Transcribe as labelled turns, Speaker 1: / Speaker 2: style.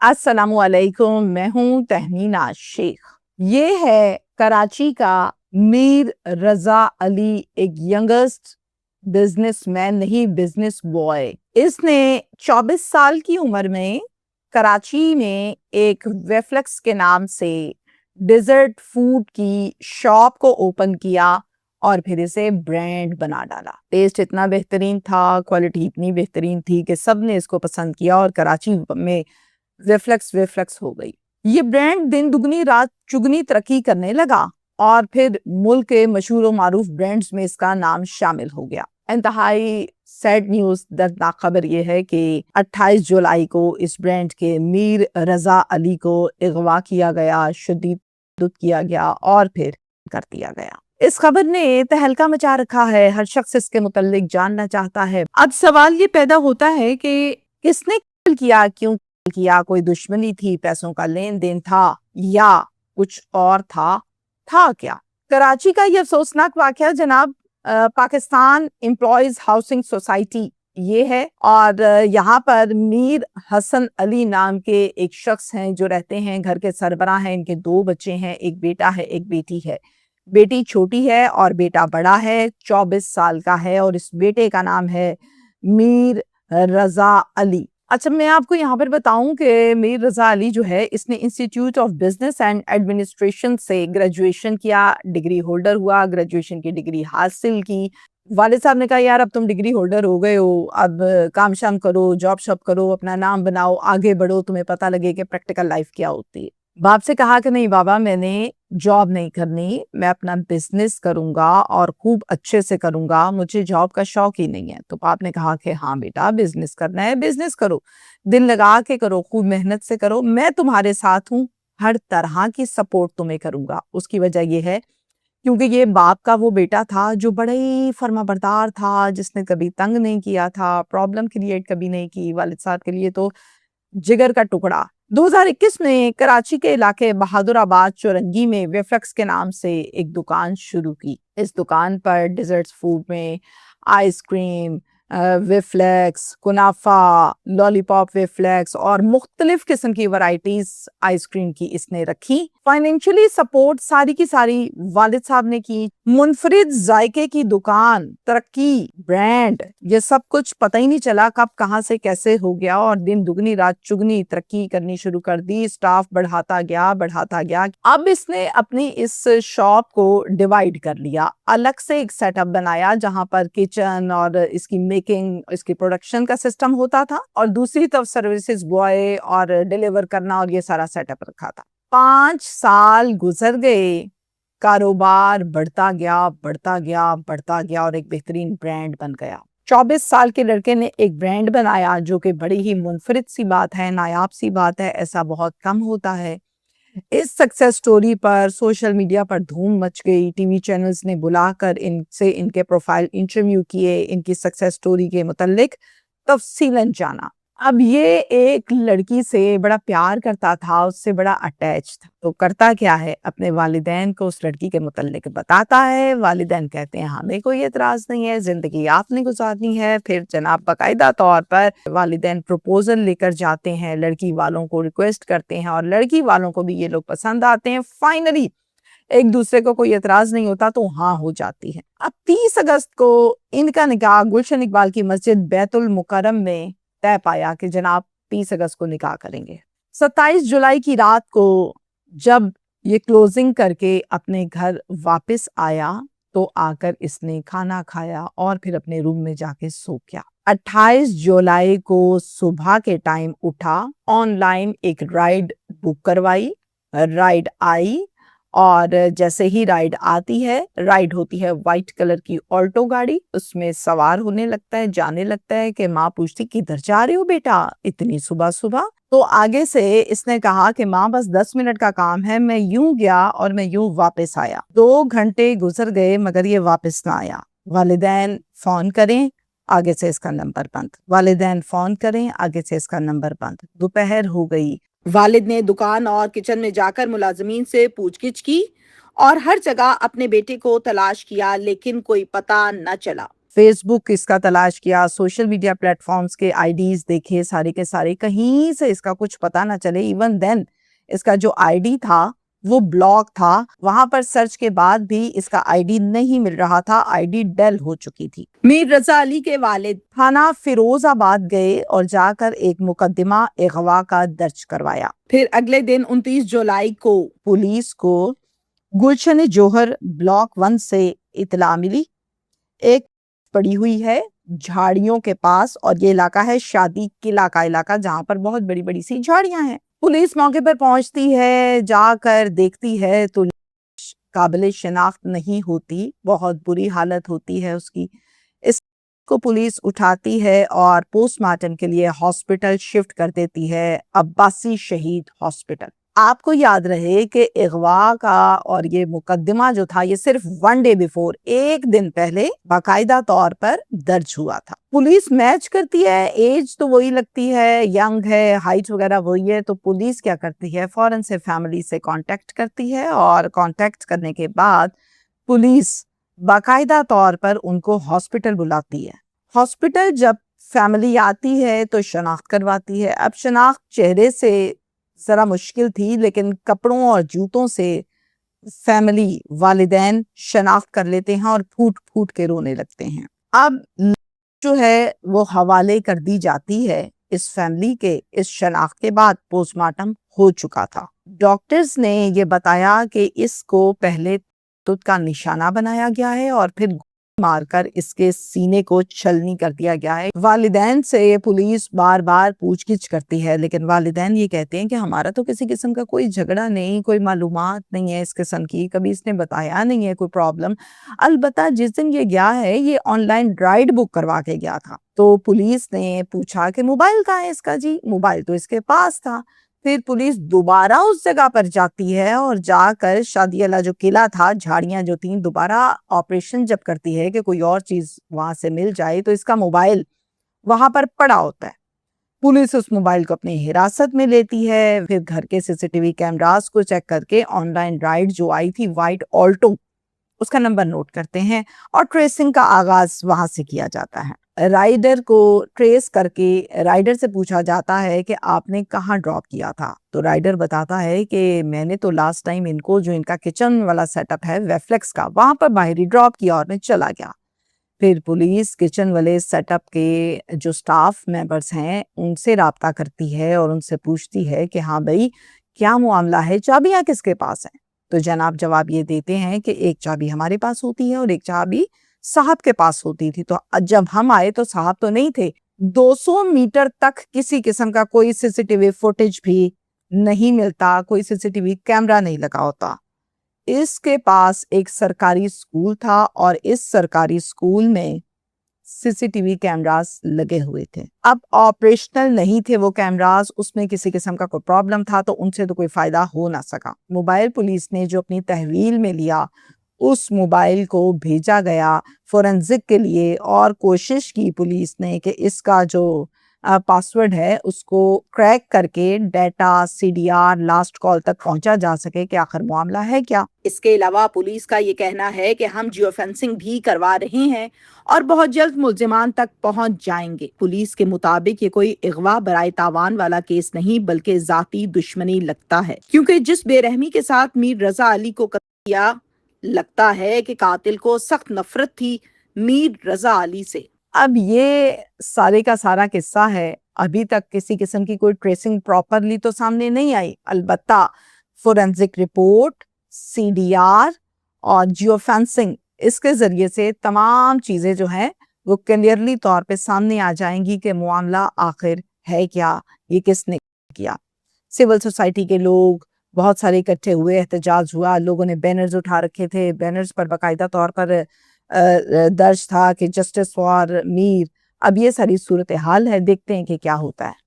Speaker 1: अस्सलाम वालेकुम, मैं हूँ तहमीना शेख। ये है कराची का मीर रजा अली, एक यंगेस्ट बिजनेसमैन नहीं बिजनेस बॉय। इसने 24 साल की उम्र में कराची में एक वेफ्लेक्स के नाम से डिजर्ट फूड की शॉप को ओपन किया और फिर इसे ब्रांड बना डाला। टेस्ट इतना बेहतरीन था, क्वालिटी इतनी बेहतरीन थी कि सबने इसको पसंद किया और कराची में वेफ्लेक्स हो गई। ये ब्रांड दिन दुगनी रात चुगनी तरक्की करने लगा और फिर मुल्क के मशहूर और मारूफ ब्रांड्स में इसका नाम शामिल हो गया। इंतहाई सैड न्यूज, दर्दनाक खबर यह है कि 28 जुलाई को इस ब्रांड के मीर रजा अली को अगवा किया गया, शदीद किया गया और फिर कर दिया गया। इस खबर ने तहलका मचा रखा है, हर शख्स इसके मुतल्लिक जानना चाहता है। अब सवाल ये पैदा होता है कि किसने किया, क्यों किया, कोई दुश्मनी थी, पैसों का लेन देन था या कुछ और था क्या? कराची का ये अफसोसनाक वाकया जनाब पाकिस्तान एम्प्लॉयज हाउसिंग सोसाइटी ये है और यहाँ पर मीर हसन अली नाम के एक शख्स हैं जो रहते हैं, घर के सरबराह हैं। इनके 2 बच्चे हैं, एक बेटा है एक बेटी है। बेटी छोटी है और बेटा बड़ा है, 24 साल का है और इस बेटे का नाम है मीर रजा अली। अच्छा, मैं आपको यहाँ पर बताऊं कि मीर रजा अली जो है, इसने institute of business and administration से ग्रेजुएशन किया, डिग्री होल्डर हुआ, ग्रेजुएशन की डिग्री हासिल की। वालिद साहब ने कहा यार अब तुम डिग्री होल्डर हो गए हो, अब काम शाम करो, जॉब शॉप करो, अपना नाम बनाओ, आगे बढ़ो, तुम्हें पता लगे कि प्रैक्टिकल लाइफ क्या होती है। बाप से कहा कि नहीं बाबा, मैंने जॉब नहीं करनी, मैं अपना बिजनेस करूंगा और खूब अच्छे से करूंगा, मुझे जॉब का शौक ही नहीं है। तो बाप ने कहा कि हाँ बेटा, बिजनेस करना है, बिजनेस करो, दिल लगा के करो, खूब मेहनत से करो, मैं तुम्हारे साथ हूँ, हर तरह की सपोर्ट तुम्हें करूंगा। उसकी वजह यह है क्योंकि ये बाप का वो बेटा था जो बड़ा ही फर्माबरदार था, जिसने कभी तंग नहीं किया था, प्रॉब्लम क्रिएट कभी नहीं की। वालिद साहब के लिए तो जिगर का टुकड़ा। 2021 में कराची के इलाके बहादुराबाद चौरंगी में वेफ्लेक्स के नाम से एक दुकान शुरू की। इस दुकान पर डिजर्ट्स फूड में आइसक्रीम, वेफ्लेक्स, कुनाफा, लॉलीपॉप वेफ्लेक्स और मुख्तलिफ किस्म की वैरायटीज आइसक्रीम की इसने रखी। फाइनेंशियली सपोर्ट सारी की सारी वालिद साहब ने की। मुनफरिद जायके की दुकान, तरक्की, ब्रांड, ये सब कुछ पता ही नहीं चला कब कहां से कैसे हो गया और दिन दुगनी रात चुगनी तरक्की करनी शुरू कर दी। स्टाफ बढ़ाता गया। अब इसने अपनी इस शॉप को डिवाइड कर लिया, अलग से एक सेटअप बनाया जहां पर किचन और इसकी मेकिंग, इसकी प्रोडक्शन का सिस्टम होता था और दूसरी तरफ सर्विसेज बॉय और डिलीवर करना और ये सारा सेटअप रखा था। 5 साल गुजर गए, कारोबार बढ़ता गया और एक बेहतरीन ब्रांड बन गया। 24 साल के लड़के ने एक ब्रांड बनाया जो कि बड़ी ही मुनफरिद सी बात है, नायाब सी बात है, ऐसा बहुत कम होता है। इस सक्सेस स्टोरी पर सोशल मीडिया पर धूम मच गई। टीवी चैनल्स ने बुलाकर इनसे इनके प्रोफाइल इंटरव्यू किए, इनकी सक्सेस स्टोरी के मुतालिक तफसीलन जाना। अब ये एक लड़की से बड़ा प्यार करता था, उससे बड़ा अटैच था, तो करता क्या है, अपने वालिदैन को उस लड़की के मुतालिक बताता है। वालिदैन कहते हैं हमें कोई एतराज नहीं है, जिंदगी आपने गुजारनी है। फिर जनाब बाकायदा तौर पर वालिदैन प्रपोजल लेकर जाते हैं, लड़की वालों को रिक्वेस्ट करते हैं और लड़की वालों को भी ये लोग पसंद आते हैं। फाइनली एक दूसरे को कोई एतराज नहीं होता तो हाँ हो जाती है। अब 30 अगस्त को इनका निकाह गुलशन इकबाल की मस्जिद बैतुल मुकर्रम में तय पाया कि जनाब 30 अगस्त को निकाह करेंगे। 27 जुलाई की रात को जब ये क्लोजिंग करके अपने घर वापस आया तो आकर इसने खाना खाया और फिर अपने रूम में जाके सो गया। 28 जुलाई को सुबह के टाइम उठा, ऑनलाइन एक राइड बुक करवाई, राइड आई और जैसे ही राइड आती है, राइड होती है व्हाइट कलर की ऑल्टो गाड़ी, उसमें सवार होने लगता है, जाने लगता है कि माँ पूछती किधर जा रहे हो बेटा इतनी सुबह सुबह। तो आगे से इसने कहा कि माँ बस 10 मिनट का काम है, मैं यूं गया और मैं यूं वापस आया। 2 घंटे गुजर गए मगर ये वापस ना आया। वालिदैन फोन करें, आगे से इसका नंबर बंद, वालिदैन फोन करें, आगे से इसका नंबर बंद। दोपहर हो गई, वालिद ने दुकान और किचन में जाकर मुलाजमीन से पूछगिछ की और हर जगह अपने बेटे को तलाश किया लेकिन कोई पता न चला। فیس بک اس کا تلاش کیا, سوشل میڈیا پلیٹ فارمز کے آئی ڈیز دیکھے سارے کے سارے, کہیں سے اس کا کچھ پتا نہ چلے. ایون دین اس کا جو آئی ڈی تھا وہ بلاک تھا, وہاں پر سرچ کے بعد بھی اس کا آئی ڈی نہیں مل رہا تھا, آئی ڈی ڈیل ہو چکی تھی. میر رضا علی کے والد تھانہ فیروز آباد گئے اور جا کر ایک مقدمہ اغوا کا درج کروایا. پھر اگلے دن 29 جولائی کو پولیس کو گلشن جوہر بلاک 1 سے اطلاع ملی, ایک پڑی ہوئی ہے جھاڑیوں کے پاس, اور یہ علاقہ ہے شادی قلعہ کا علاقہ جہاں پر بہت بڑی بڑی سی جھاڑیاں ہیں. پولیس موقع پر پہنچتی ہے, جا کر دیکھتی ہے تو قابل شناخت نہیں ہوتی, بہت بری حالت ہوتی ہے اس کی. اس کو پولیس اٹھاتی ہے اور پوسٹ مارٹم کے لیے ہاسپٹل شفٹ کر دیتی ہے, عباسی شہید ہاسپٹل. آپ کو یاد رہے کہ اغوا کا اور یہ مقدمہ جو تھا یہ صرف 1 ڈے بیفور, ایک دن پہلے باقاعدہ طور پر درج ہوا تھا. پولیس میچ کرتی ہے, ایج تو وہی لگتی ہے, ینگ ہے, ہائٹ وغیرہ وہی ہے, تو پولیس کیا کرتی ہے فوراً سے فیملی سے کانٹیکٹ کرتی ہے, اور کانٹیکٹ کرنے کے بعد پولیس باقاعدہ طور پر ان کو ہاسپٹل بلاتی ہے. ہاسپٹل جب فیملی آتی ہے تو شناخت کرواتی ہے. اب شناخت چہرے سے ذرا مشکل تھی, لیکن کپڑوں اور جوتوں سے فیملی والدین شناخت کر لیتے ہیں اور پھوٹ پھوٹ کے رونے لگتے ہیں. اب جو ہے وہ حوالے کر دی جاتی ہے اس فیملی کے. اس شناخت کے بعد پوسٹ مارٹم ہو چکا تھا. ڈاکٹرز نے یہ بتایا کہ اس کو پہلے تت کا نشانہ بنایا گیا ہے اور پھر مار کر اس کے سینے کو چھلنی کر دیا گیا ہے. والدین سے پولیس بار بار پوچھ گچھ کرتی ہے, لیکن والدین یہ کہتے ہیں کہ ہمارا تو کسی قسم کا کوئی جھگڑا نہیں, کوئی معلومات نہیں ہے اس قسم کی, کبھی اس نے بتایا نہیں ہے کوئی پرابلم. البتہ جس دن یہ گیا ہے یہ آن لائن رائڈ بک کروا کے گیا تھا, تو پولیس نے پوچھا کہ موبائل کہاں ہے اس کا. جی موبائل تو اس کے پاس تھا. پھر پولیس دوبارہ اس جگہ پر جاتی ہے اور جا کر شادی والا جو قلعہ تھا, جھاڑیاں جو تھیں, دوبارہ آپریشن جب کرتی ہے کہ کوئی اور چیز وہاں سے مل جائے, تو اس کا موبائل وہاں پر پڑا ہوتا ہے. پولیس اس موبائل کو اپنی حراست میں لیتی ہے. پھر گھر کے سی سی ٹی وی کیمراز کو چیک کر کے آن لائن رائڈ جو آئی تھی وائٹ آلٹو, اس کا نمبر نوٹ کرتے ہیں اور ٹریسنگ کا آغاز وہاں سے کیا جاتا ہے. رائڈر کو ٹریس کر کے رائڈر سے پوچھا جاتا ہے کہ آپ نے کہاں ڈراپ کیا تھا, تو رائڈر بتاتا ہے کہ میں نے تو لاسٹ ٹائم ان کو جو ان کا کچن والا سیٹ اپ ہے ویفلیکس کا, وہاں پر باہری ڈراپ کیا اور میں چلا گیا. پھر پولیس کچن والے سیٹ اپ کے جو سٹاف ممبرز ہیں ان سے رابطہ کرتی ہے اور ان سے پوچھتی ہے کہ ہاں بھائی کیا معاملہ ہے, چابیاں کس کے پاس ہیں. تو جناب جواب یہ دیتے ہیں کہ ایک چابی ہمارے پاس ہوتی ہے اور ایک چابی صاحب کے پاس ہوتی تھی. تو جب ہم آئے تو صاحب تو نہیں تھے. 200 میٹر تک کسی قسم کا کوئی سی سی ٹی وی فوٹیج بھی نہیں ملتا, کوئی سی سی ٹی وی کیمرہ نہیں لگا ہوتا. اس کے پاس ایک سرکاری اسکول تھا اور اس سرکاری اسکول میں سی سی ٹی وی کیمراز لگے ہوئے تھے. اب آپریشنل نہیں تھے وہ کیمراز, اس میں کسی قسم کا کوئی پرابلم تھا تو ان سے تو کوئی فائدہ ہو نہ سکا. موبائل پولیس نے جو اپنی تحویل میں لیا اس موبائل کو بھیجا گیا فورنزک کے لیے, اور کوشش کی پولیس نے کہ اس کا جو پاسورڈ ہے اس کو کریک کر کے data C D R last call تک پہنچا جا سکے کہ آخر معاملہ ہے کیا. اس کے علاوہ پولیس کا یہ کہنا ہے کہ ہم جیو فینسنگ بھی کروا رہے ہیں اور بہت جلد ملزمان تک پہنچ جائیں گے. پولیس کے مطابق یہ کوئی اغوا برائے تاوان والا کیس نہیں بلکہ ذاتی دشمنی لگتا ہے, کیونکہ جس بے رحمی کے ساتھ میر رضا علی کو قتل کیا, لگتا ہے کہ قاتل کو سخت نفرت تھی میر رضا علی سے. اب یہ سارے کا سارا قصہ ہے, ابھی تک کسی قسم کی کوئی ٹریسنگ پراپرلی تو سامنے نہیں آئی. البتہ forensic report, C D R اور جیو فینسنگ, اس کے ذریعے سے تمام چیزیں جو ہیں وہ کلیئرلی طور پہ سامنے آ جائیں گی کہ معاملہ آخر ہے کیا, یہ کس نے کیا. سول سوسائٹی کے لوگ بہت سارے اکٹھے ہوئے, احتجاج ہوا, لوگوں نے بینرز اٹھا رکھے تھے, بینرز پر باقاعدہ طور پر درج تھا کہ جسٹس فار میر. اب یہ ساری صورتحال ہے, دیکھتے ہیں کہ کیا ہوتا ہے.